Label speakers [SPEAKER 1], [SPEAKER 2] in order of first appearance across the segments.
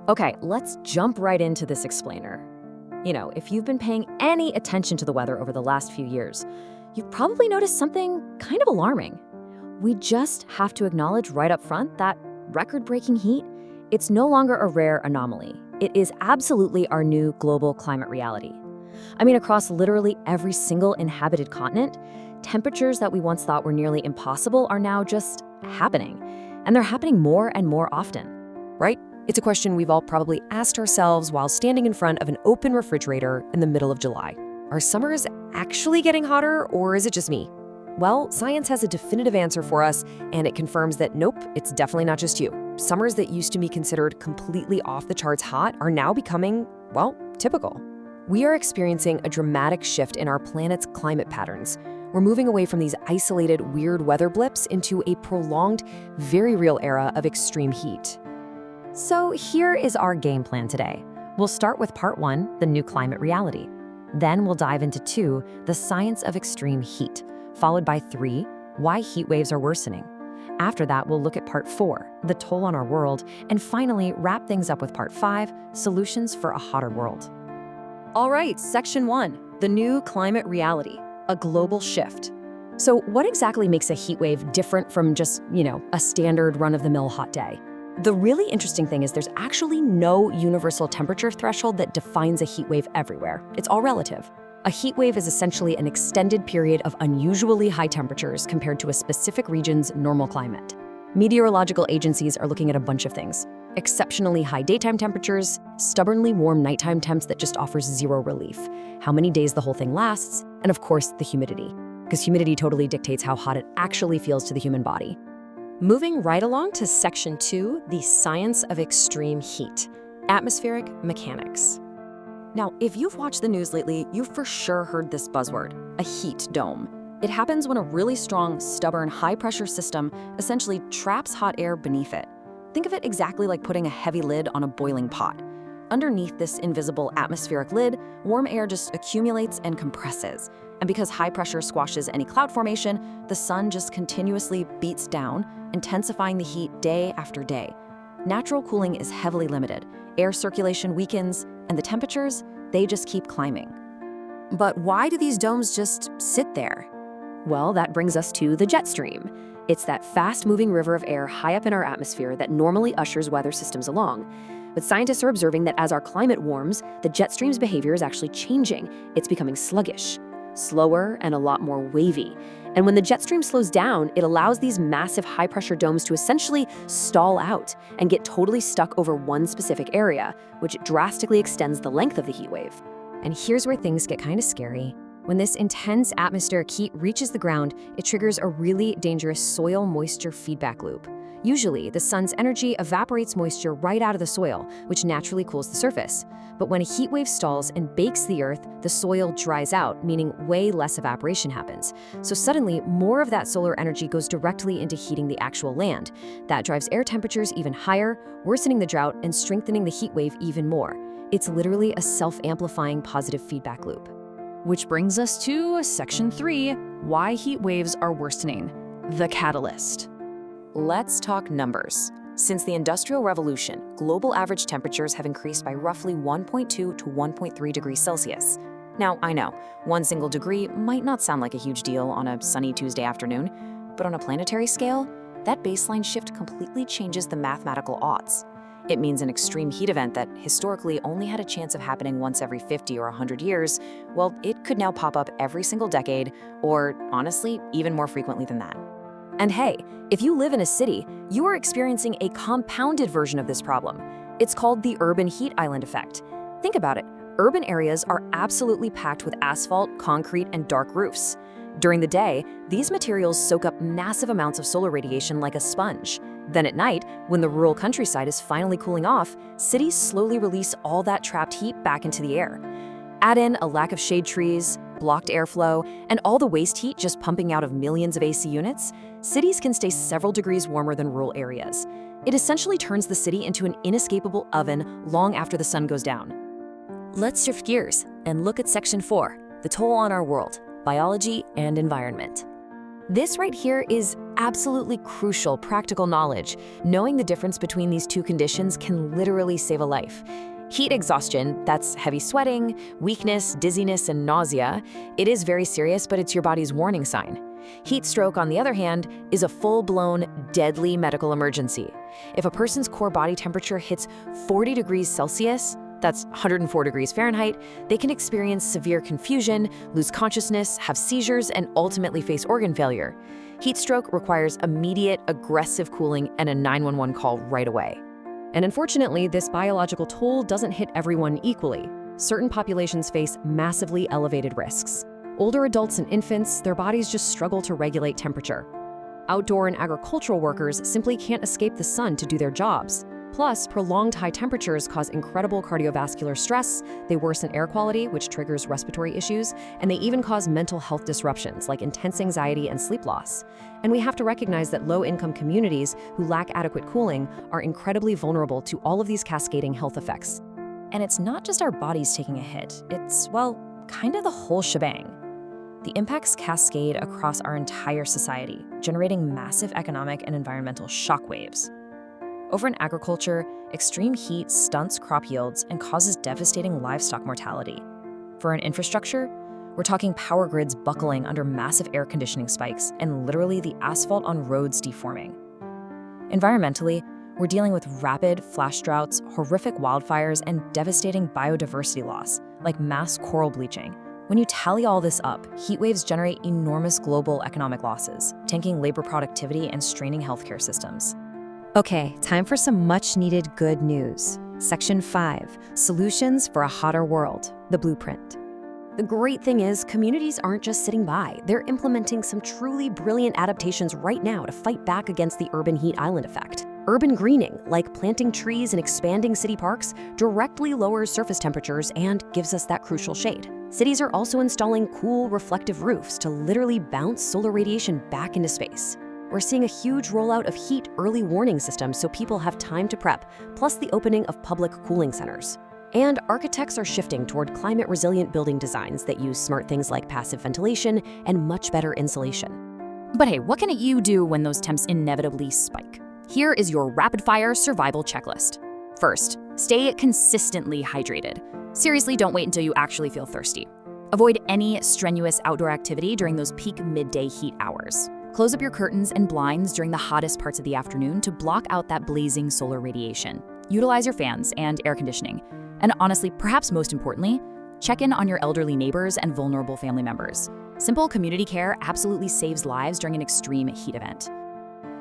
[SPEAKER 1] Okay, let's jump right into this explainer. If you've been paying any attention to the weather over the last few years, you've probably noticed something kind of alarming. We just have to acknowledge right up front that record-breaking heat, it's no longer a rare anomaly. It is absolutely our new global climate reality. I mean, across literally every single inhabited continent, temperatures that we once thought were nearly impossible are now just happening. And they're happening more and more often.
[SPEAKER 2] Right? It's a question we've all probably asked ourselves while standing in front of an open refrigerator in the middle of July. Are summers actually getting hotter, or is it just me? Well, science has a definitive answer for us, and it confirms that nope, it's definitely not just you. Summers that used to be considered completely off the charts hot are now becoming, well, typical. We are experiencing a dramatic shift in our planet's climate patterns. We're moving away from these isolated, weird weather blips into a prolonged, very real era of extreme heat.
[SPEAKER 1] So here is our game plan today. We'll start with part 1, the new climate reality. Then we'll dive into 2, the science of extreme heat, followed by 3, why heat waves are worsening. After that, we'll look at part 4, the toll on our world, and finally wrap things up with part 5, solutions for a hotter world. All right, section 1, the new climate reality, a global shift. So what exactly makes a heat wave different from just, a standard run-of-the-mill hot day? The really interesting thing is there's actually no universal temperature threshold that defines a heat wave everywhere. It's all relative. A heat wave is essentially an extended period of unusually high temperatures compared to a specific region's normal climate. Meteorological agencies are looking at a bunch of things: exceptionally high daytime temperatures, stubbornly warm nighttime temps that just offers zero relief, how many days the whole thing lasts, and of course, the humidity, because humidity totally dictates how hot it actually feels to the human body.
[SPEAKER 2] Moving right along to section 2, the science of extreme heat, atmospheric mechanics.
[SPEAKER 1] Now, if you've watched the news lately, you've for sure heard this buzzword, a heat dome. It happens when a really strong, stubborn, high-pressure system essentially traps hot air beneath it. Think of it exactly like putting a heavy lid on a boiling pot. Underneath this invisible atmospheric lid, warm air just accumulates and compresses. And because high pressure squashes any cloud formation, the sun just continuously beats down, intensifying the heat day after day. Natural cooling is heavily limited. Air circulation weakens, and the temperatures, they just keep climbing. But why do these domes just sit there? Well, that brings us to the jet stream. It's that fast-moving river of air high up in our atmosphere that normally ushers weather systems along. But scientists are observing that as our climate warms, the jet stream's behavior is actually changing. It's becoming sluggish, slower, and a lot more wavy. And when the jet stream slows down, it allows these massive high-pressure domes to essentially stall out and get totally stuck over one specific area, which drastically extends the length of the heat wave. And here's where things get kind of scary. When this intense atmospheric heat reaches the ground, it triggers a really dangerous soil moisture feedback loop. Usually, the sun's energy evaporates moisture right out of the soil, which naturally cools the surface. But when a heat wave stalls and bakes the earth, the soil dries out, meaning way less evaporation happens. So suddenly, more of that solar energy goes directly into heating the actual land. That drives air temperatures even higher, worsening the drought and strengthening the heat wave even more. It's literally a self-amplifying positive feedback loop.
[SPEAKER 3] Which brings us to section 3, why heat waves are worsening, the catalyst.
[SPEAKER 2] Let's talk numbers. Since the Industrial Revolution, global average temperatures have increased by roughly 1.2 to 1.3 degrees Celsius. Now, I know, one single degree might not sound like a huge deal on a sunny Tuesday afternoon, but on a planetary scale, that baseline shift completely changes the mathematical odds. It means an extreme heat event that historically only had a chance of happening once every 50 or 100 years, well, it could now pop up every single decade, or honestly, even more frequently than that.
[SPEAKER 1] And hey, if you live in a city, you are experiencing a compounded version of this problem. It's called the urban heat island effect. Think about it. Urban areas are absolutely packed with asphalt, concrete, and dark roofs. During the day, these materials soak up massive amounts of solar radiation like a sponge. Then at night, when the rural countryside is finally cooling off, cities slowly release all that trapped heat back into the air. Add in a lack of shade trees, blocked airflow, and all the waste heat just pumping out of millions of AC units, cities can stay several degrees warmer than rural areas. It essentially turns the city into an inescapable oven long after the sun goes down. Let's shift gears and look at section 4, the toll on our world, biology and environment.
[SPEAKER 2] This right here is absolutely crucial practical knowledge. Knowing the difference between these two conditions can literally save a life. Heat exhaustion, that's heavy sweating, weakness, dizziness, and nausea. It is very serious, but it's your body's warning sign. Heat stroke, on the other hand, is a full-blown, deadly medical emergency. If a person's core body temperature hits 40 degrees Celsius, that's 104 degrees Fahrenheit, they can experience severe confusion, lose consciousness, have seizures, and ultimately face organ failure. Heat stroke requires immediate, aggressive cooling and a 911 call right away.
[SPEAKER 3] And unfortunately, this biological toll doesn't hit everyone equally. Certain populations face massively elevated risks. Older adults and infants, their bodies just struggle to regulate temperature. Outdoor and agricultural workers simply can't escape the sun to do their jobs. Plus, prolonged high temperatures cause incredible cardiovascular stress, they worsen air quality, which triggers respiratory issues, and they even cause mental health disruptions like intense anxiety and sleep loss. And we have to recognize that low-income communities who lack adequate cooling are incredibly vulnerable to all of these cascading health effects.
[SPEAKER 1] And it's not just our bodies taking a hit, it's, well, kind of the whole shebang. The impacts cascade across our entire society, generating massive economic and environmental shockwaves. Over in agriculture, extreme heat stunts crop yields and causes devastating livestock mortality. For an infrastructure, we're talking power grids buckling under massive air conditioning spikes and literally the asphalt on roads deforming. Environmentally, we're dealing with rapid flash droughts, horrific wildfires, and devastating biodiversity loss, like mass coral bleaching. When you tally all this up, heat waves generate enormous global economic losses, tanking labor productivity and straining healthcare systems.
[SPEAKER 2] Okay, time for some much-needed good news. Section 5, Solutions for a Hotter World, the Blueprint. The great thing is, communities aren't just sitting by. They're implementing some truly brilliant adaptations right now to fight back against the urban heat island effect. Urban greening, like planting trees and expanding city parks, directly lowers surface temperatures and gives us that crucial shade. Cities are also installing cool, reflective roofs to literally bounce solar radiation back into space. We're seeing a huge rollout of heat early warning systems so people have time to prep, plus the opening of public cooling centers. And architects are shifting toward climate-resilient building designs that use smart things like passive ventilation and much better insulation.
[SPEAKER 3] But hey, what can you do when those temps inevitably spike? Here is your rapid-fire survival checklist. First, stay consistently hydrated. Seriously, don't wait until you actually feel thirsty. Avoid any strenuous outdoor activity during those peak midday heat hours. Close up your curtains and blinds during the hottest parts of the afternoon to block out that blazing solar radiation. Utilize your fans and air conditioning. And honestly, perhaps most importantly, check in on your elderly neighbors and vulnerable family members. Simple community care absolutely saves lives during an extreme heat event.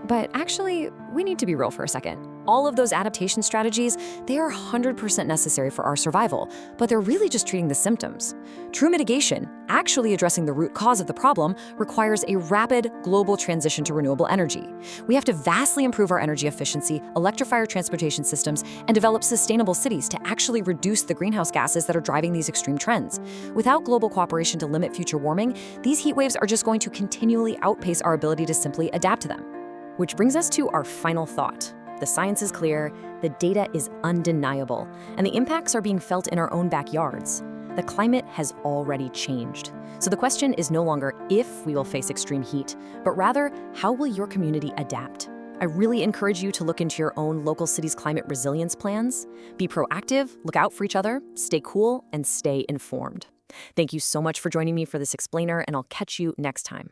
[SPEAKER 1] But actually, we need to be real for a second. All of those adaptation strategies, they are 100% necessary for our survival, but they're really just treating the symptoms. True mitigation, actually addressing the root cause of the problem, requires a rapid global transition to renewable energy. We have to vastly improve our energy efficiency, electrify our transportation systems, and develop sustainable cities to actually reduce the greenhouse gases that are driving these extreme trends. Without global cooperation to limit future warming, these heat waves are just going to continually outpace our ability to simply adapt to them. Which brings us to our final thought. The science is clear, the data is undeniable, and the impacts are being felt in our own backyards. The climate has already changed. So the question is no longer if we will face extreme heat, but rather, how will your community adapt? I really encourage you to look into your own local city's climate resilience plans. Be proactive, look out for each other, stay cool, and stay informed. Thank you so much for joining me for this explainer, and I'll catch you next time.